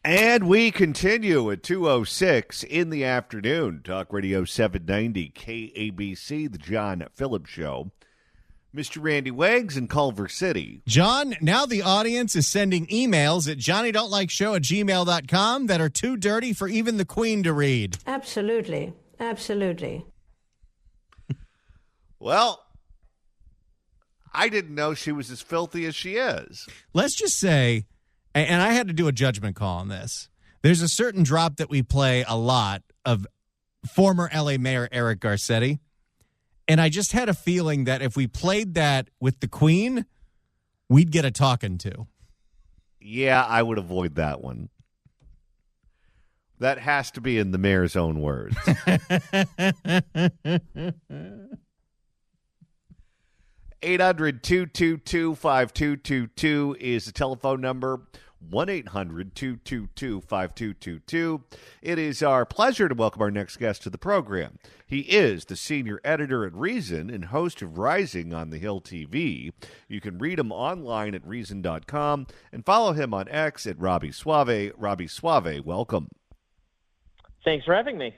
And we continue at 2:06 in the afternoon. Talk Radio 790 KABC, the John Phillips Show. Mr. Randy Wags in Culver City. John, now the audience is sending emails at johnnydon'tlikeshow@gmail.com that are too dirty for even the Queen to read. Absolutely. Absolutely. Well, I didn't know she was as filthy as she is. Let's just say, and I had to do a judgment call on this, there's a certain drop that we play a lot of former LA Mayor Eric Garcetti. And I just had a feeling that if we played that with the Queen, we'd get a talking to. Yeah, I would avoid that one. That has to be in the mayor's own words. 800-222-5222 is the telephone number. 1-800-222-5222. It is our pleasure to welcome our next guest to the program. He is the senior editor at Reason and host of Rising on the Hill TV. You can read him online at Reason.com and follow him on X at Robby Soave. Robby Soave, welcome. Thanks for having me.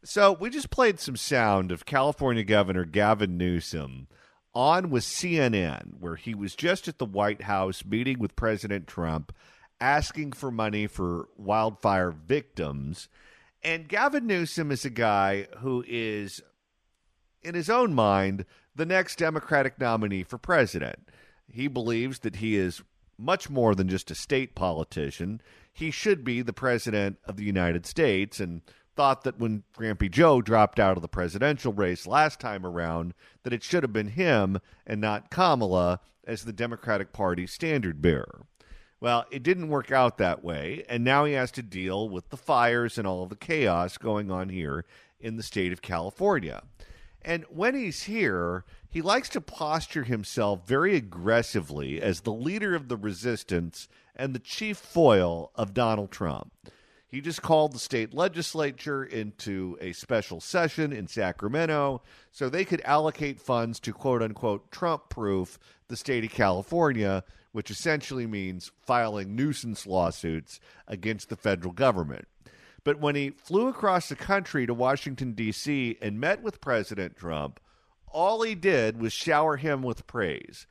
So we just played some sound of California Governor Gavin Newsom on with CNN, where he was just at the White House meeting with President Trump, asking for money for wildfire victims. And Gavin Newsom is a guy who is, in his own mind, the next Democratic nominee for president. He believes that he is much more than just a state politician. He should be the president of the United States, and thought that when Grampy Joe dropped out of the presidential race last time around, that it should have been him and not Kamala as the Democratic Party standard bearer. Well, it didn't work out that way, and now he has to deal with the fires and all of the chaos going on here in the state of California. And when he's here, he likes to posture himself very aggressively as the leader of the resistance and the chief foil of Donald Trump. He just called the state legislature into a special session in Sacramento so they could allocate funds to, quote-unquote, Trump-proof the state of California, which essentially means filing nuisance lawsuits against the federal government. But when he flew across the country to Washington, D.C. and met with President Trump, all he did was shower him with praise.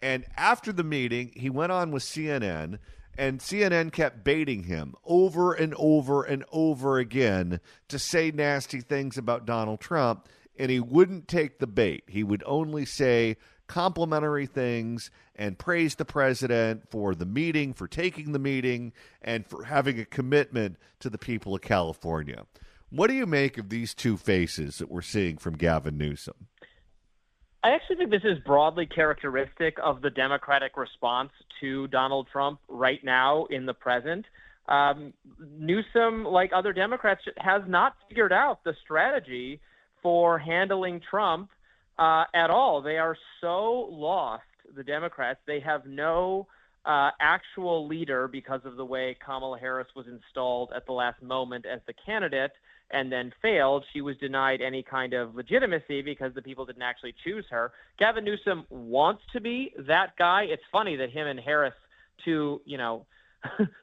And after the meeting, he went on with CNN, and CNN kept baiting him over and over and over again to say nasty things about Donald Trump, and he wouldn't take the bait. He would only say complimentary things and praise the president for the meeting, for taking the meeting, and for having a commitment to the people of California. What do you make of these two faces that we're seeing from Gavin Newsom? I actually think this is broadly characteristic of the Democratic response to Donald Trump right now in the present. Newsom, like other Democrats, has not figured out the strategy for handling Trump at all. They are so lost, the Democrats. They have no actual leader because of the way Kamala Harris was installed at the last moment as the candidate and then failed. She was denied any kind of legitimacy because the people didn't actually choose her. Gavin Newsom wants to be that guy. It's funny that him and Harris, two,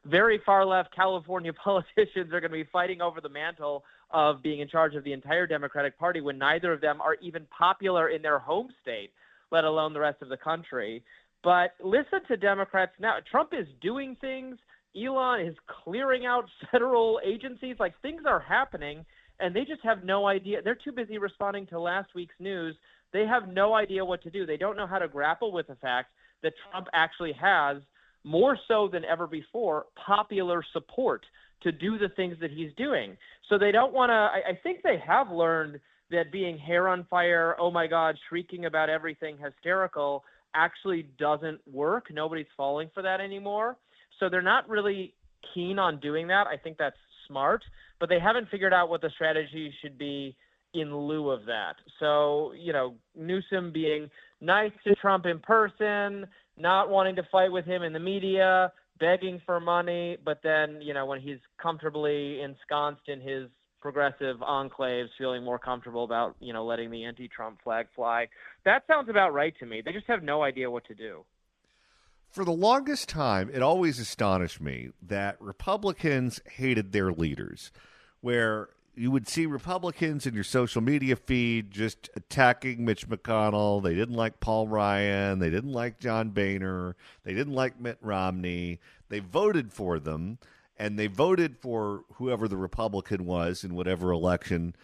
very far left California politicians, are going to be fighting over the mantle of being in charge of the entire Democratic Party when neither of them are even popular in their home state, let alone the rest of the country. But listen to Democrats now. Trump is doing things. Elon is clearing out federal agencies. Like, things are happening, and they just have no idea. They're too busy responding to last week's news. They have no idea what to do. They don't know how to grapple with the fact that Trump actually has, more so than ever before, popular support to do the things that he's doing. So they don't want to – I think they have learned that being hair on fire, oh, my God, shrieking about everything, hysterical, actually doesn't work. Nobody's falling for that anymore. So they're not really keen on doing that. I think that's smart, but they haven't figured out what the strategy should be in lieu of that. So, Newsom being nice to Trump in person, not wanting to fight with him in the media, begging for money, but then, when he's comfortably ensconced in his progressive enclaves, feeling more comfortable about, letting the anti-Trump flag fly. That sounds about right to me. They just have no idea what to do. For the longest time, it always astonished me that Republicans hated their leaders, where you would see Republicans in your social media feed just attacking Mitch McConnell. They didn't like Paul Ryan. They didn't like John Boehner. They didn't like Mitt Romney. They voted for them, and they voted for whoever the Republican was in whatever election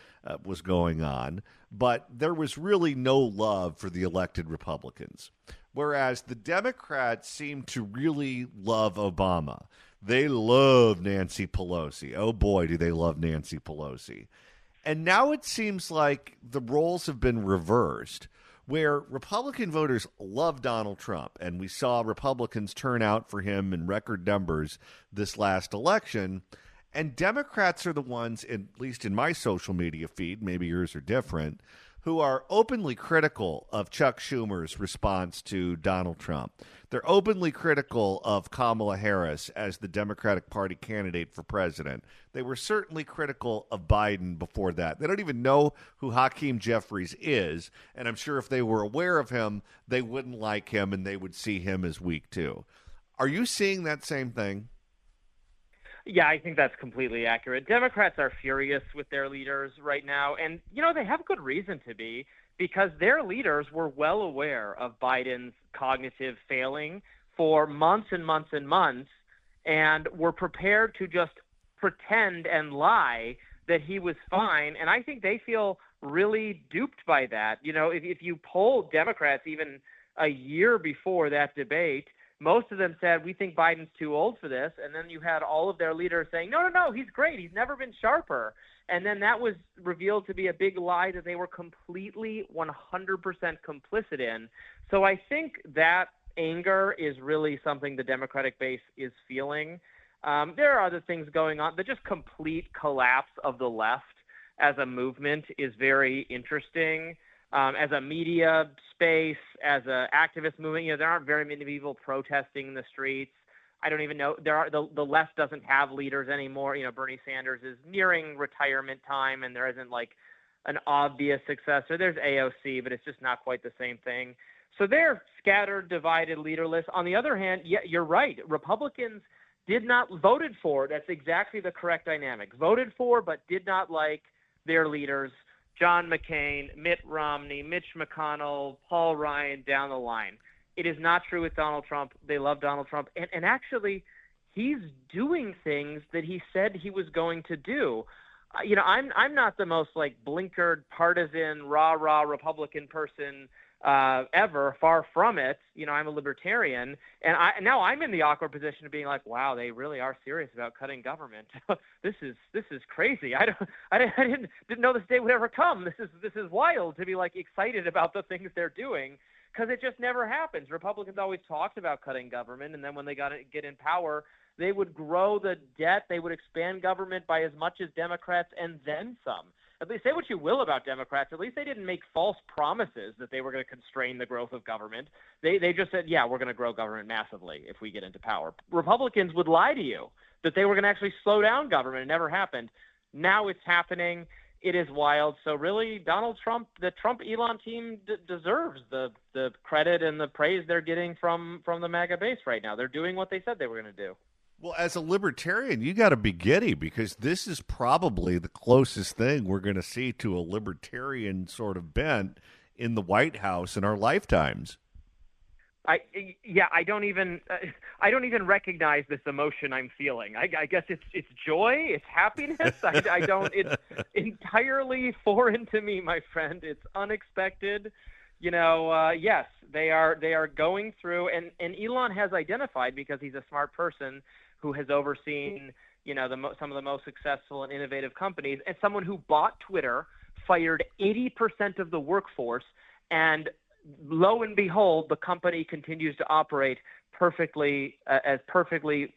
was going on. But there was really no love for the elected Republicans. Whereas the Democrats seem to really love Obama. They love Nancy Pelosi. Oh boy, do they love Nancy Pelosi. And now it seems like the roles have been reversed, where Republican voters love Donald Trump. And we saw Republicans turn out for him in record numbers this last election. And Democrats are the ones, at least in my social media feed, maybe yours are different, who are openly critical of Chuck Schumer's response to Donald Trump. They're openly critical of Kamala Harris as the Democratic Party candidate for president. They were certainly critical of Biden before that. They don't even know who Hakeem Jeffries is, and I'm sure if they were aware of him, they wouldn't like him and they would see him as weak too. Are you seeing that same thing? Yeah, I think that's completely accurate. Democrats are furious with their leaders right now, and they have good reason to be, because their leaders were well aware of Biden's cognitive failing for months and months and months, and were prepared to just pretend and lie that he was fine. And I think they feel really duped by that. If you poll Democrats even a year before that debate, most of them said, we think Biden's too old for this. And then you had all of their leaders saying, no, he's great. He's never been sharper. And then that was revealed to be a big lie that they were completely 100% complicit in. So I think that anger is really something the Democratic base is feeling. There are other things going on. The just complete collapse of the left as a movement is very interesting. As a media space, as an activist movement, there aren't very many people protesting in the streets. I don't even know. The left doesn't have leaders anymore. Bernie Sanders is nearing retirement time, and there isn't an obvious successor. There's AOC, but it's just not quite the same thing. So they're scattered, divided, leaderless. On the other hand, yeah, you're right. Republicans voted for. That's exactly the correct dynamic. Voted for, but did not like their leaders. John McCain, Mitt Romney, Mitch McConnell, Paul Ryan, down the line. It is not true with Donald Trump. They love Donald Trump. And actually, he's doing things that he said he was going to do. I'm not the most blinkered, partisan, rah-rah Republican person ever, far from it. I'm a libertarian, and now I'm in the awkward position of being like, wow, they really are serious about cutting government. This is crazy. I didn't know this day would ever come. This is wild to be excited about the things they're doing, because it just never happens. Republicans always talked about cutting government, and then when they get in power, they would grow the debt. They would expand government by as much as Democrats, and then some. At least say what you will about Democrats. At least they didn't make false promises that they were going to constrain the growth of government. They just said, yeah, we're going to grow government massively if we get into power. Republicans would lie to you that they were going to actually slow down government. It never happened. Now it's happening. It is wild. So really, Donald Trump, the Trump-Elon team deserves the credit and the praise they're getting from the MAGA base right now. They're doing what they said they were going to do. Well, as a libertarian, you got to be giddy, because this is probably the closest thing we're going to see to a libertarian sort of bent in the White House in our lifetimes. I don't even recognize this emotion I'm feeling. I guess it's joy, it's happiness. It's entirely foreign to me, my friend. It's unexpected. Yes, they are going through, and Elon has identified, because he's a smart person who has overseen, some of the most successful and innovative companies, and someone who bought Twitter, fired 80% of the workforce, and lo and behold, the company continues to operate perfectly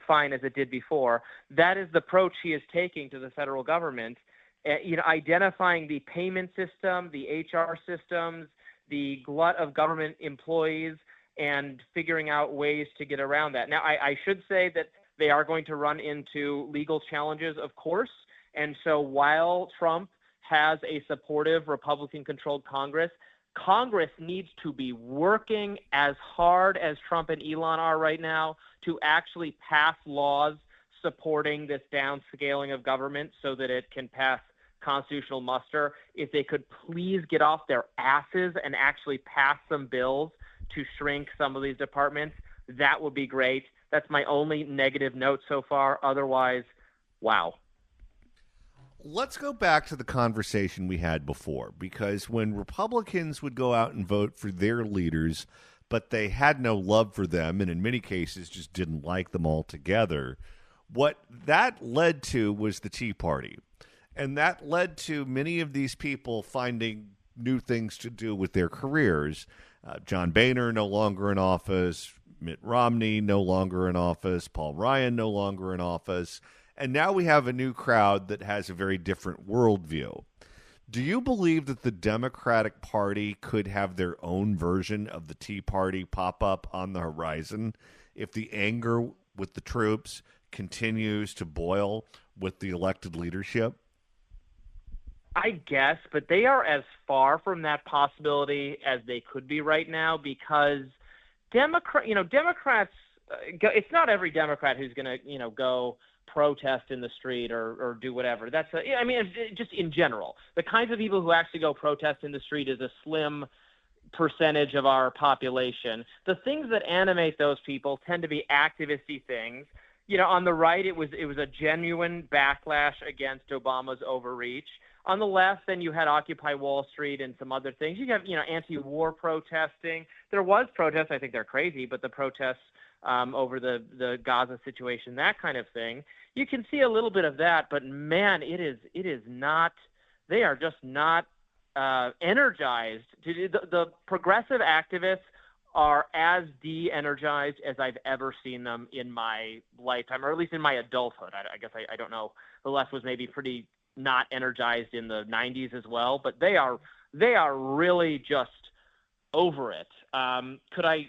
fine as it did before. That is the approach he is taking to the federal government, identifying the payment system, the HR systems, the glut of government employees, and figuring out ways to get around that. Now, I should say that they are going to run into legal challenges, of course. And so while Trump has a supportive Republican-controlled Congress, Congress needs to be working as hard as Trump and Elon are right now to actually pass laws supporting this downscaling of government so that it can pass constitutional muster. If they could please get off their asses and actually pass some bills to shrink some of these departments, that would be great. That's my only negative note so far. Otherwise, wow. Let's go back to the conversation we had before, because when Republicans would go out and vote for their leaders, but they had no love for them and in many cases just didn't like them altogether, what that led to was the Tea Party. And that led to many of these people finding new things to do with their careers. John Boehner no longer in office, Mitt Romney no longer in office, Paul Ryan no longer in office. And now we have a new crowd that has a very different worldview. Do you believe that the Democratic Party could have their own version of the Tea Party pop up on the horizon if the anger with the troops continues to boil with the elected leadership? I guess, but they are as far from that possibility as they could be right now because Democrats, it's not every Democrat who's going to, go protest in the street or do whatever. Just in general, the kinds of people who actually go protest in the street is a slim percentage of our population. The things that animate those people tend to be activist-y things. On the right, it was a genuine backlash against Obama's overreach. On the left, then you had Occupy Wall Street and some other things. You have, anti-war protesting. There was protests. I think they're crazy, but the protests over the Gaza situation, that kind of thing. You can see a little bit of that, but man, it is not. They are just not energized. The progressive activists are as de-energized as I've ever seen them in my lifetime, or at least in my adulthood. I guess I don't know. The left was maybe pretty not energized in the 90s as well, but they are really just over it. Could I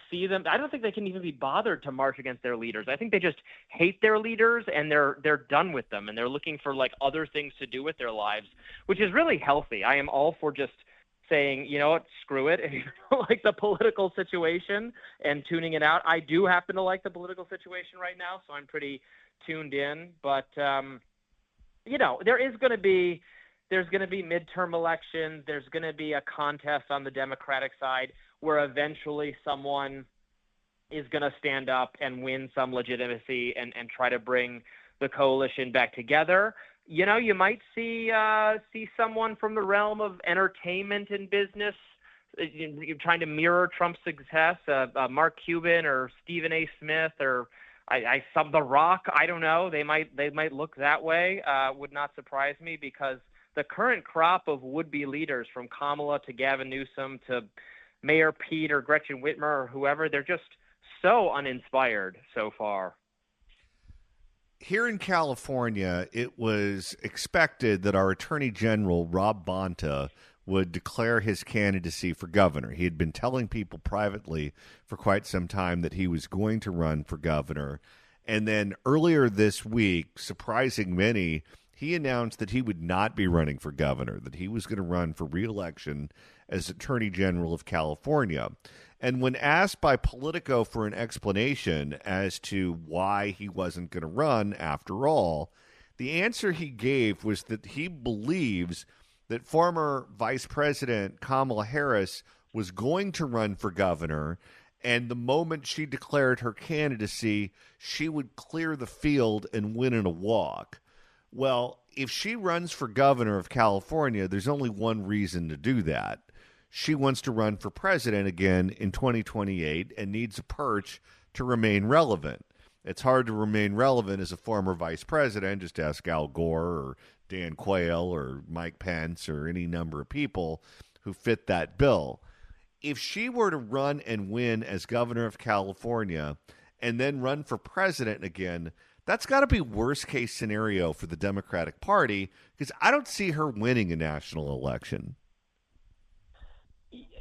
see them? I don't think they can even be bothered to march against their leaders. I think they just hate their leaders and they're done with them and they're looking for like other things to do with their lives, which is really healthy. I am all for just saying, you know what, screw it. If you don't like the political situation and tuning it out. I do happen to like the political situation right now, so I'm pretty tuned in. But, there's going to be midterm elections. There's going to be a contest on the Democratic side where eventually someone is going to stand up and win some legitimacy and try to bring the coalition back together. You might see someone from the realm of entertainment and business trying to mirror Trump's success, Mark Cuban or Stephen A. Smith or The Rock. I don't know. They might look that way. Would not surprise me because the current crop of would-be leaders, from Kamala to Gavin Newsom to Mayor Pete or Gretchen Whitmer or whoever, they're just so uninspired so far. Here in California, it was expected that our Attorney General, Rob Bonta, would declare his candidacy for governor. He had been telling people privately for quite some time that he was going to run for governor. And then earlier this week, surprising many, he announced that he would not be running for governor, that he was going to run for re-election as Attorney General of California. And when asked by Politico for an explanation as to why he wasn't going to run after all, the answer he gave was that he believes that former Vice President Kamala Harris was going to run for governor, and the moment she declared her candidacy, she would clear the field and win in a walk. Well, if she runs for governor of California, there's only one reason to do that. She wants to run for president again in 2028 and needs a perch to remain relevant. It's hard to remain relevant as a former vice president. Just ask Al Gore or Dan Quayle or Mike Pence or any number of people who fit that bill. If she were to run and win as governor of California and then run for president again, that's got to be worst case scenario for the Democratic Party because I don't see her winning a national election.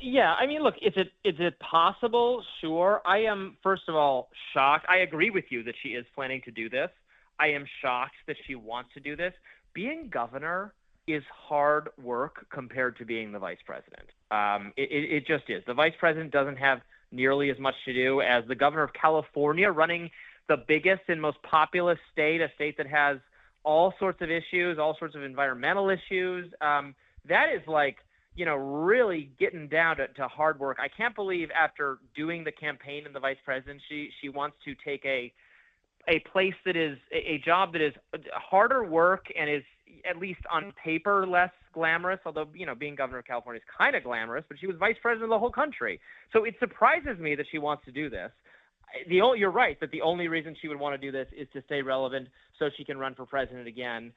Yeah, I mean, look, is it possible? Sure. I am, first of all, shocked. I agree with you that she is planning to do this. I am shocked that she wants to do this. Being governor is hard work compared to being the vice president. It just is. The vice president doesn't have nearly as much to do as the governor of California, running the biggest and most populous state, a state that has all sorts of issues, all sorts of environmental issues. That is like, really getting down to hard work. I can't believe after doing the campaign and the vice president, she wants to take a place that is a job that is harder work and is, at least on paper, less glamorous, although, being governor of California is kind of glamorous, but she was vice president of the whole country. So it surprises me that she wants to do this. You're right that the only reason she would want to do this is to stay relevant so she can run for president again.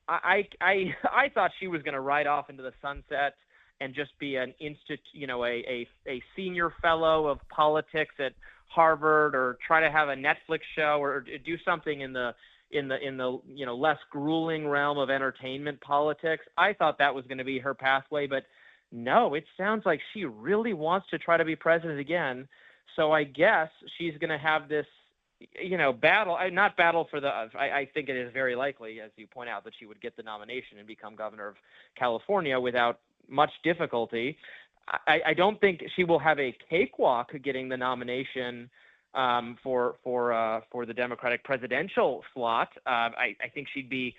I thought she was going to ride off into the sunset and just be an a senior fellow of politics at Harvard, or try to have a Netflix show, or do something in the less grueling realm of entertainment politics. I thought that was going to be her pathway, but no, it sounds like she really wants to try to be president again. So I guess she's going to have this, battle, not battle for I think it is very likely, as you point out, that she would get the nomination and become governor of California without much difficulty. I don't think she will have a cakewalk getting the nomination for the Democratic presidential slot. I think she'd be,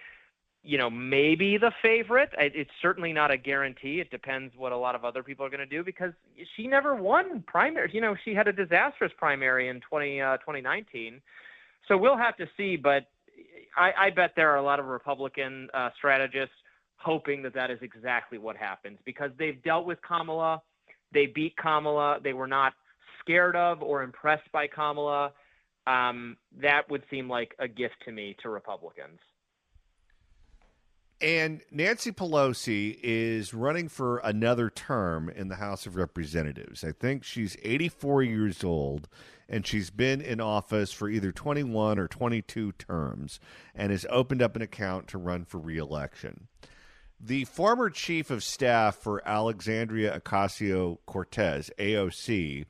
maybe the favorite. It's certainly not a guarantee. It depends what a lot of other people are going to do, because she never won primaries. She had a disastrous primary in 2019. So we'll have to see. But I bet there are a lot of Republican strategists hoping that is exactly what happens, because they've dealt with Kamala. They beat Kamala. They were not scared of or impressed by Kamala. That would seem like a gift to me, to Republicans. And Nancy Pelosi is running for another term in the House of Representatives. I think she's 84 years old, and she's been in office for either 21 or 22 terms, and has opened up an account to run for re-election. The former chief of staff for Alexandria Ocasio-Cortez, AOC,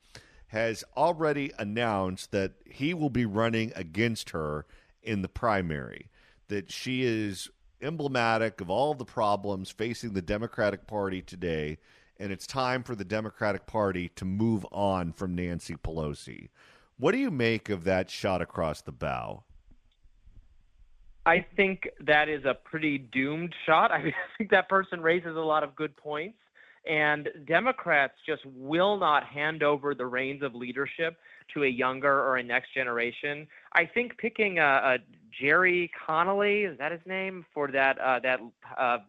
has already announced that he will be running against her in the primary, that she is emblematic of all the problems facing the Democratic Party today, and it's time for the Democratic Party to move on from Nancy Pelosi. What do you make of that shot across the bow? I think that is a pretty doomed shot. I think that person raises a lot of good points, and Democrats just will not hand over the reins of leadership to a younger or a next generation. I think picking a Jerry Connolly, is that his name, for that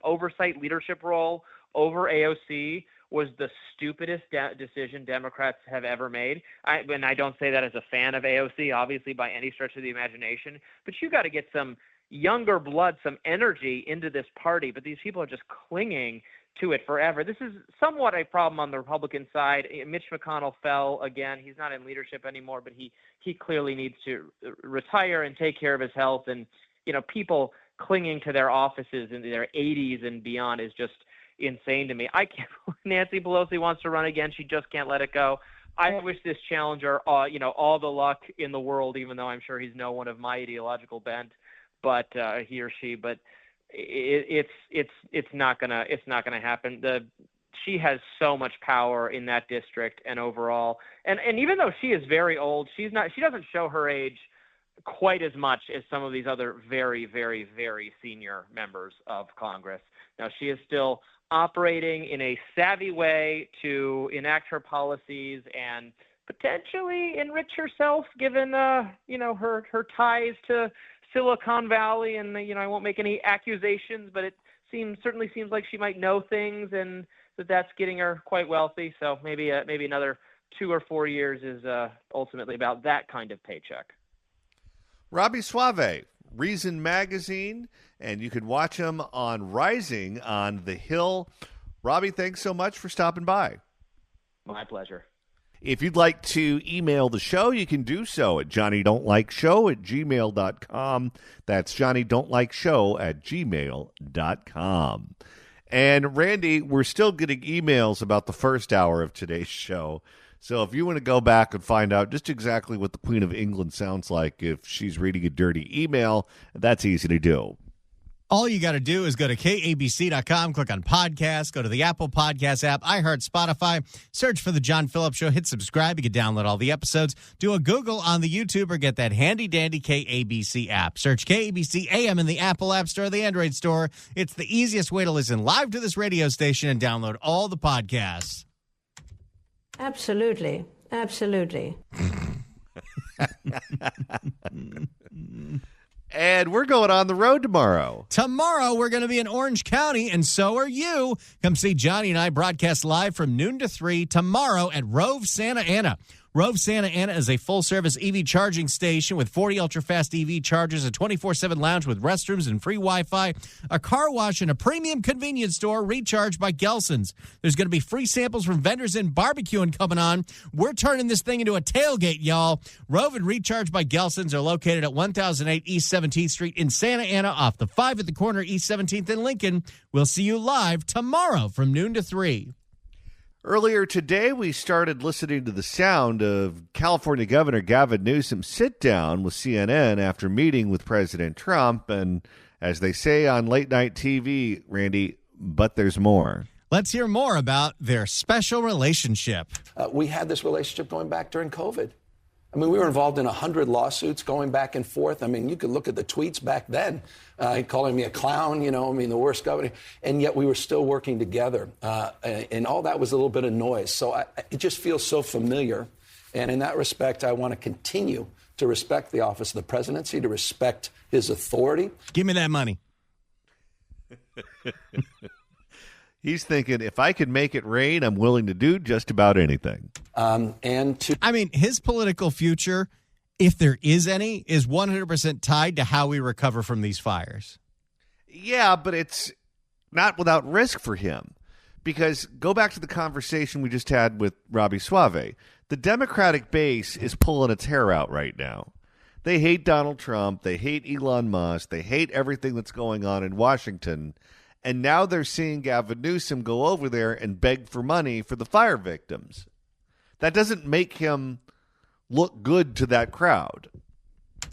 oversight leadership role over AOC was the stupidest decision Democrats have ever made. And I don't say that as a fan of AOC, obviously, by any stretch of the imagination, but you got to get some younger blood, some energy into this party. But these people are just clinging to it forever. This is somewhat a problem on the Republican side. Mitch McConnell fell again. He's not in leadership anymore, but he clearly needs to retire and take care of his health. And, people clinging to their offices in their 80s and beyond is just insane to me. I can't. Nancy Pelosi wants to run again. She just can't let it go. I wish this challenger, all the luck in the world, even though I'm sure he's no one of my ideological bent, but he or she. But it's not gonna happen. She has so much power in that district and overall. And even though she is very old, she doesn't show her age quite as much as some of these other very, very, very senior members of Congress. Now, she is still operating in a savvy way to enact her policies and potentially enrich herself, given her ties to Silicon Valley. And I won't make any accusations, but it certainly seems like she might know things, and that's getting her quite wealthy. So maybe another 2 or 4 years is ultimately about that kind of paycheck. Robby Soave, Reason Magazine, and you can watch him on Rising on the Hill. Robby, thanks so much for stopping by. My pleasure. If you'd like to email the show, you can do so at johnnydon'tlikeshow@gmail.com. That's johnnydon'tlikeshow@gmail.com. And Randy, we're still getting emails about the first hour of today's show. So if you want to go back and find out just exactly what the Queen of England sounds like if she's reading a dirty email, that's easy to do. All you got to do is go to KABC.com, click on podcast, go to the Apple Podcast app, iHeart, Spotify, search for The John Phillips Show, hit subscribe. You can download all the episodes. Do a Google on the YouTube or get that handy-dandy KABC app. Search KABC AM in the Apple App Store or the Android Store. It's the easiest way to listen live to this radio station and download all the podcasts. Absolutely. Absolutely. And we're going on the road tomorrow. Tomorrow, we're going to be in Orange County, and so are you. Come see Johnny and I broadcast live from noon to 3 tomorrow at Rove Santa Ana. Rove Santa Ana is a full-service EV charging station with 40 ultra-fast EV chargers, a 24/7 lounge with restrooms and free Wi-Fi, a car wash, and a premium convenience store recharged by Gelson's. There's going to be free samples from vendors and barbecuing coming on. We're turning this thing into a tailgate, y'all. Rove and Recharge by Gelson's are located at 1008 East 17th Street in Santa Ana, off the 5 at the corner East 17th in Lincoln. We'll see you live tomorrow from noon to 3. Earlier today, we started listening to the sound of California Governor Gavin Newsom sit down with CNN after meeting with President Trump. And as they say on late night TV, Randy, but there's more. Let's hear more about their special relationship. We had this relationship going back during COVID. I mean, we were involved in 100 lawsuits going back and forth. I mean, you could look at the tweets back then, calling me a clown, the worst governor. And yet we were still working together. And all that was a little bit of noise. So it just feels so familiar. And in that respect, I want to continue to respect the office of the presidency, to respect his authority. Give me that money. He's thinking, if I could make it rain, I'm willing to do just about anything. His political future, if there is any, is 100% tied to how we recover from these fires. Yeah, but it's not without risk for him. Because go back to the conversation we just had with Robby Soave. The Democratic base is pulling its hair out right now. They hate Donald Trump. They hate Elon Musk. They hate everything that's going on in Washington. And now they're seeing Gavin Newsom go over there and beg for money for the fire victims. That doesn't make him look good to that crowd.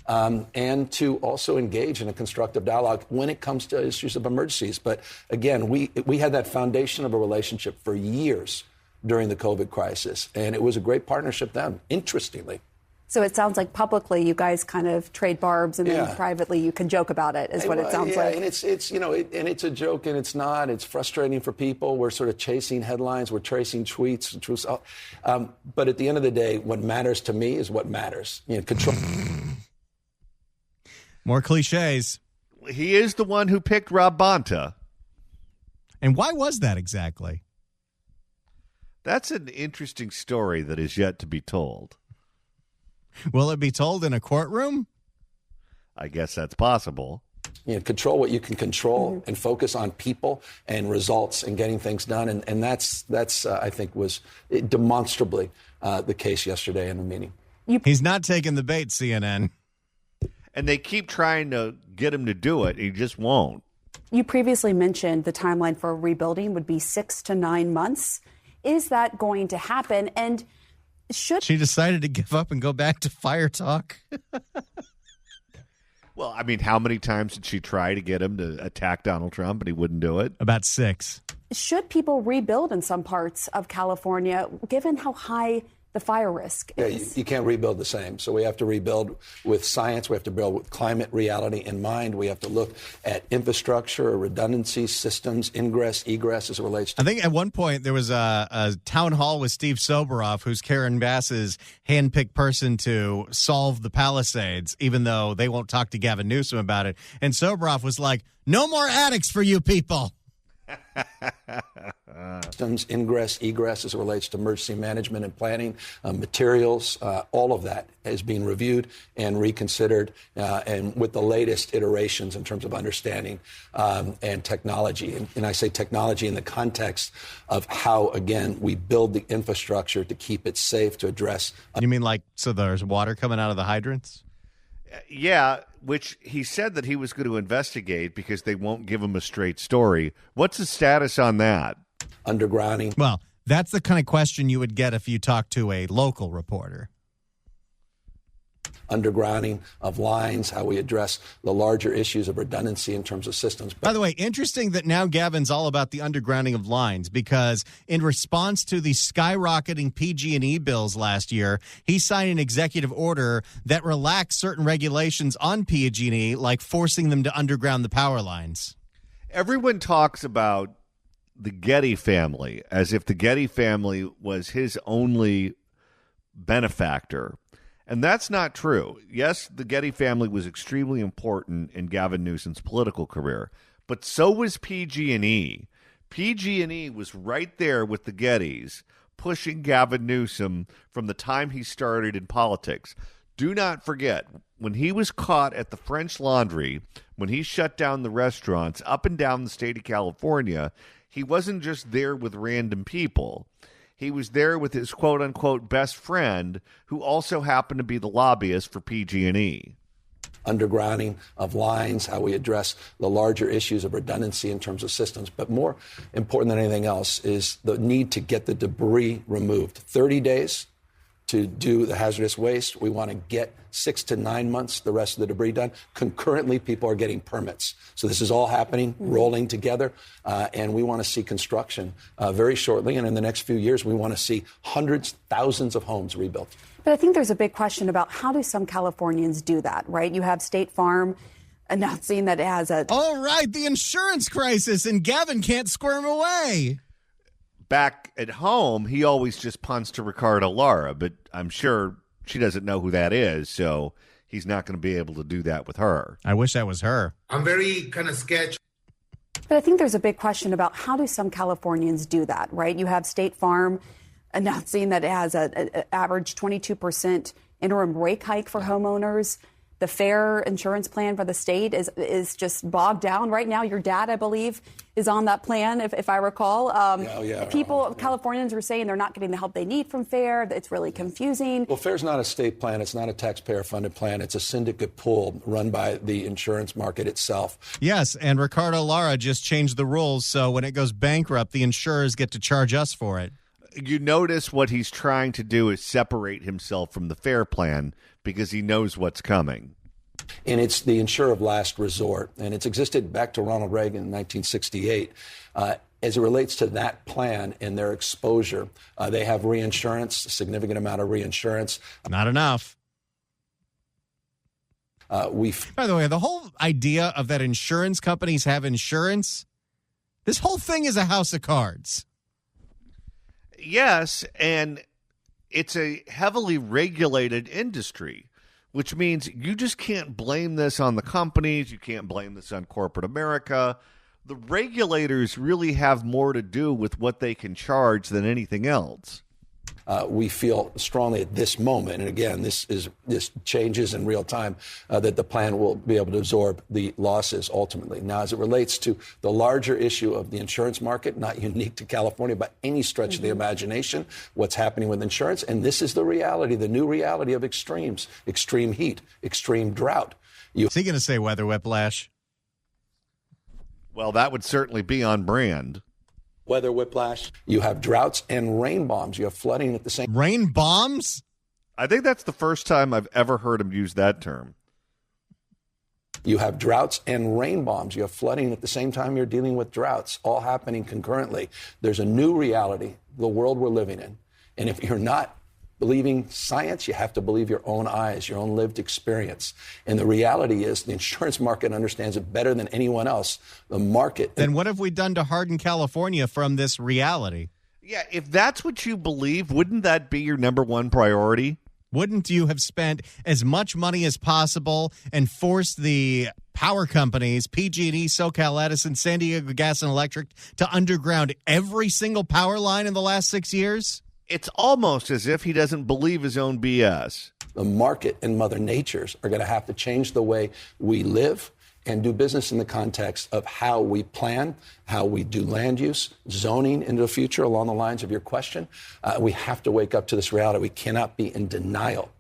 And to also engage in a constructive dialogue when it comes to issues of emergencies. But again, we had that foundation of a relationship for years during the COVID crisis. And it was a great partnership then, interestingly. So it sounds like publicly you guys kind of trade barbs, and then privately you can joke about it, is what it sounds like. And it's and it's a joke, and it's not. It's frustrating for people. We're sort of chasing headlines. We're chasing tweets. But at the end of the day, what matters to me is what matters. Control. More cliches. He is the one who picked Rob Bonta. And why was that exactly? That's an interesting story that is yet to be told. Will it be told in a courtroom? I guess that's possible. Control what you can control and focus on people and results and getting things done. And that's I think, was demonstrably the case yesterday in the meeting. He's not taking the bait, CNN. And they keep trying to get him to do it. He just won't. You previously mentioned the timeline for rebuilding would be 6 to 9 months. Is that going to happen? And she decided to give up and go back to fire talk? Well, how many times did she try to get him to attack Donald Trump and he wouldn't do it? About 6. Should people rebuild in some parts of California, given how high the fire risk is? Yeah, you can't rebuild the same. So we have to rebuild with science. We have to build with climate reality in mind. We have to look at infrastructure, redundancy, systems, ingress, egress as it relates to... I think at one point there was a town hall with Steve Soboroff, who's Karen Bass's handpicked person to solve the Palisades, even though they won't talk to Gavin Newsom about it. And Soboroff was like, no more attics for you people. Systems, ingress, egress as it relates to emergency management and planning, materials, all of that is being reviewed and reconsidered, and with the latest iterations in terms of understanding and technology. And I say technology in the context of how, again, we build the infrastructure to keep it safe, to address... You mean so there's water coming out of the hydrants? Yeah, which he said that he was going to investigate because they won't give him a straight story. What's the status on that? Undergrounding. Well, that's the kind of question you would get if you talk to a local reporter. undergrounding of lines, how we address the larger issues of redundancy in terms of systems. By the way, interesting that now Gavin's all about the undergrounding of lines, because in response to the skyrocketing PG&E bills last year, he signed an executive order that relaxed certain regulations on PG&E, like forcing them to underground the power lines. Everyone talks about the Getty family as if the Getty family was his only benefactor. And that's not true. Yes, the Getty family was extremely important in Gavin Newsom's political career, but so was PG&E. PG&E was right there with the Gettys, pushing Gavin Newsom from the time he started in politics. Do not forget, when he was caught at the French Laundry, when he shut down the restaurants up and down the state of California, he wasn't just there with random people. He was there with his quote-unquote best friend, who also happened to be the lobbyist for PG&E. Undergrounding of lines, how we address the larger issues of redundancy in terms of systems. But more important than anything else is the need to get the debris removed. 30 days to do the hazardous waste. We want to get 6 to 9 months, the rest of the debris done. Concurrently, people are getting permits. So this is all happening, rolling together, and we want to see construction very shortly. And in the next few years, we want to see hundreds, thousands of homes rebuilt. But I think there's a big question about how do some Californians do that, right? You have State Farm announcing that it has a... Oh, right, the insurance crisis, and Gavin can't squirm away. Back at home, he always just punts to Ricardo Lara, but I'm sure she doesn't know who that is, so he's not going to be able to do that with her. I wish that was her. I'm very kind of sketchy. But I think there's a big question about how do some Californians do that, right? You have State Farm announcing that it has an average 22% interim rate hike for homeowners. The fair insurance plan for the state is just bogged down right now. Your dad, I believe, is on that plan, if I recall. Californians were saying they're not getting the help they need from FAIR. It's really confusing. Well, FAIR's not a state plan. It's not a taxpayer-funded plan. It's a syndicate pool run by the insurance market itself. Yes, and Ricardo Lara just changed the rules, so when it goes bankrupt, the insurers get to charge us for it. You notice what he's trying to do is separate himself from the FAIR plan because he knows what's coming. And it's the insurer of last resort. And it's existed back to Ronald Reagan in 1968. As it relates to that plan and their exposure, they have reinsurance, a significant amount of reinsurance. Not enough. By the way, the whole idea of that insurance companies have insurance, this whole thing is a house of cards. Yes, and it's a heavily regulated industry, which means you just can't blame this on the companies. You can't blame this on corporate America. The regulators really have more to do with what they can charge than anything else. We feel strongly at this moment, and again, this changes in real time, that the plan will be able to absorb the losses ultimately. Now, as it relates to the larger issue of the insurance market, not unique to California by any stretch of the imagination, what's happening with insurance, and this is the reality, the new reality of extremes, extreme heat, extreme drought. Is he going to say weather whiplash? Well, that would certainly be on brand. Weather whiplash. You have droughts and rain bombs. You have flooding at the same. Rain bombs? I think that's the first time I've ever heard him use that term. You have droughts and rain bombs. You have flooding at the same time you're dealing with droughts, all happening concurrently. There's a new reality, the world we're living in. And if you're not believing science, you have to believe your own eyes, your own lived experience. And the reality is the insurance market understands it better than anyone else. The market. Then what have we done to harden California from this reality? Yeah, if that's what you believe, wouldn't that be your number one priority? Wouldn't you have spent as much money as possible and forced the power companies, PG&E, SoCal Edison, San Diego Gas and Electric, to underground every single power line in the last 6 years? It's almost as if he doesn't believe his own BS. The market and Mother Nature's are going to have to change the way we live and do business in the context of how we plan, how we do land use, zoning into the future along the lines of your question. We have to wake up to this reality. We cannot be in denial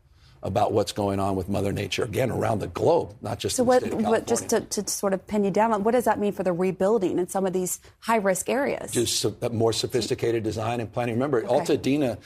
about what's going on with Mother Nature, again, around the globe, not just So in the state of California. just to sort of pin you down, what does that mean for the rebuilding in some of these high-risk areas? Just more sophisticated design and planning. Remember, Altadena,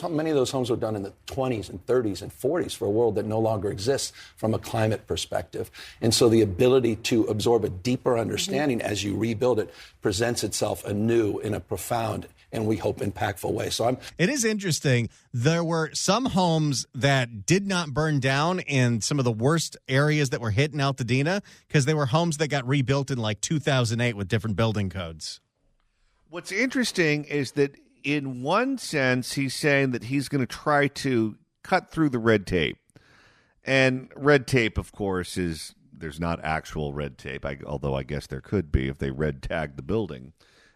many of those homes were done in the 20s and 30s and 40s for a world that no longer exists from a climate perspective. And so the ability to absorb a deeper understanding as you rebuild it presents itself anew in a profound and we hope impactful way. So It is interesting. There were some homes that did not burn down in some of the worst areas that were hit in Altadena because they were homes that got rebuilt in like 2008 with different building codes. What's interesting is that in one sense, he's saying that he's going to try to cut through the red tape. And red tape, of course, there's not actual red tape, although I guess there could be if they red tag the building.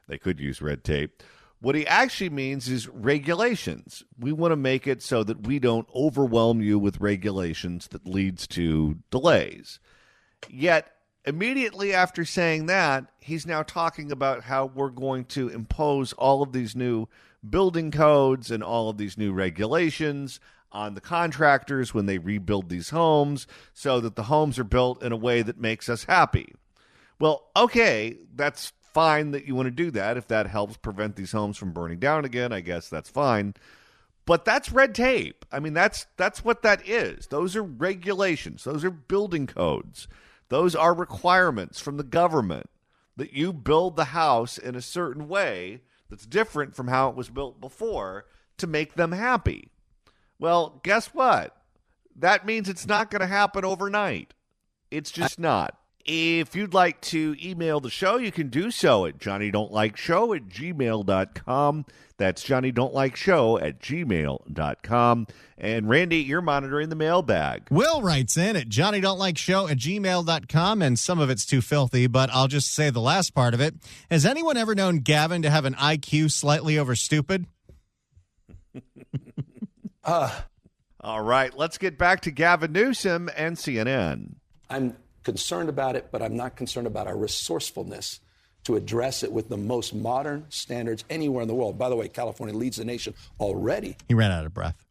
They could use red tape. What he actually means is regulations. We want to make it so that we don't overwhelm you with regulations that leads to delays. Yet, immediately after saying that, he's now talking about how we're going to impose all of these new building codes and all of these new regulations on the contractors when they rebuild these homes so that the homes are built in a way that makes us happy. Well, okay, that's fine that you want to do that. If that helps prevent these homes from burning down again, I guess that's fine. But that's red tape. I mean, that's what that is. Those are regulations. Those are building codes. Those are requirements from the government that you build the house in a certain way that's different from how it was built before to make them happy. Well, guess what? That means it's not going to happen overnight. It's just not. If you'd like to email the show, you can do so at johnnydon'tlikeshow@gmail.com. That's johnnydon'tlikeshow@gmail.com. And Randy, you're monitoring the mailbag. Will writes in at johnnydon'tlikeshow@gmail.com, and some of it's too filthy, but I'll just say the last part of it. Has anyone ever known Gavin to have an IQ slightly over stupid? All right, let's get back to Gavin Newsom and CNN. I'm concerned about it, but I'm not concerned about our resourcefulness to address it with the most modern standards anywhere in the world. By the way, California leads the nation already. He ran out of breath.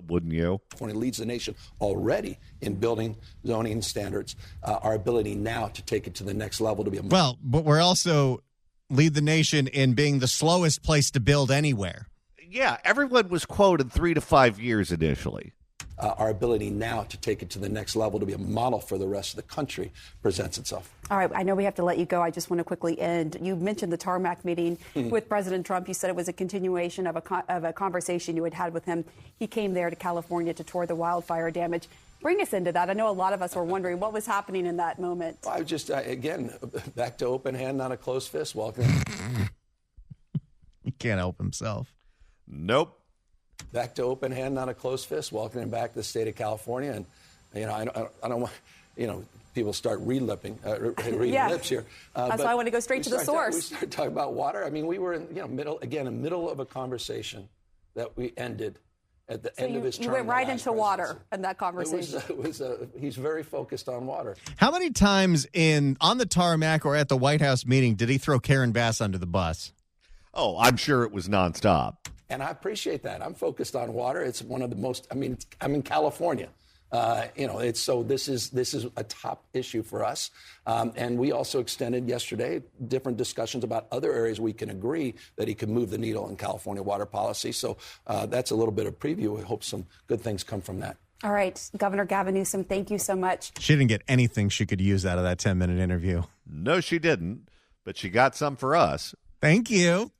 Wouldn't you? California leads the nation already in building zoning standards. Our ability now to take it to the next level to be a Well, but we're also lead the nation in being the slowest place to build anywhere. Yeah, everyone was quoted 3 to 5 years initially. Our ability now to take it to the next level to be a model for the rest of the country presents itself. All right, I know we have to let you go. I just want to quickly end. You mentioned the tarmac meeting with President Trump. You said it was a continuation of a conversation you had had with him. He came there to California to tour the wildfire damage. Bring us into that. I know a lot of us were wondering what was happening in that moment. I just, again, back to open hand, not a closed fist. Welcome. He can't help himself. Nope. Back to open hand, not a closed fist. Welcoming back to the state of California. And, I don't want, people start reading lips here. That's why I want to go straight to the source. We started talking about water. I mean, we were in, middle of a conversation that we ended at the end of his term. You went right into water in that conversation. He's very focused on water. How many times on the tarmac or at the White House meeting did he throw Karen Bass under the bus? Oh, I'm sure it was nonstop. And I appreciate that. I'm focused on water. It's one of the most. I'm in California. This is a top issue for us. And we also extended yesterday different discussions about other areas we can agree that he can move the needle in California water policy. So that's a little bit of preview. We hope some good things come from that. All right, Governor Gavin Newsom, thank you so much. She didn't get anything she could use out of that 10-minute interview. No, she didn't. But she got some for us. Thank you.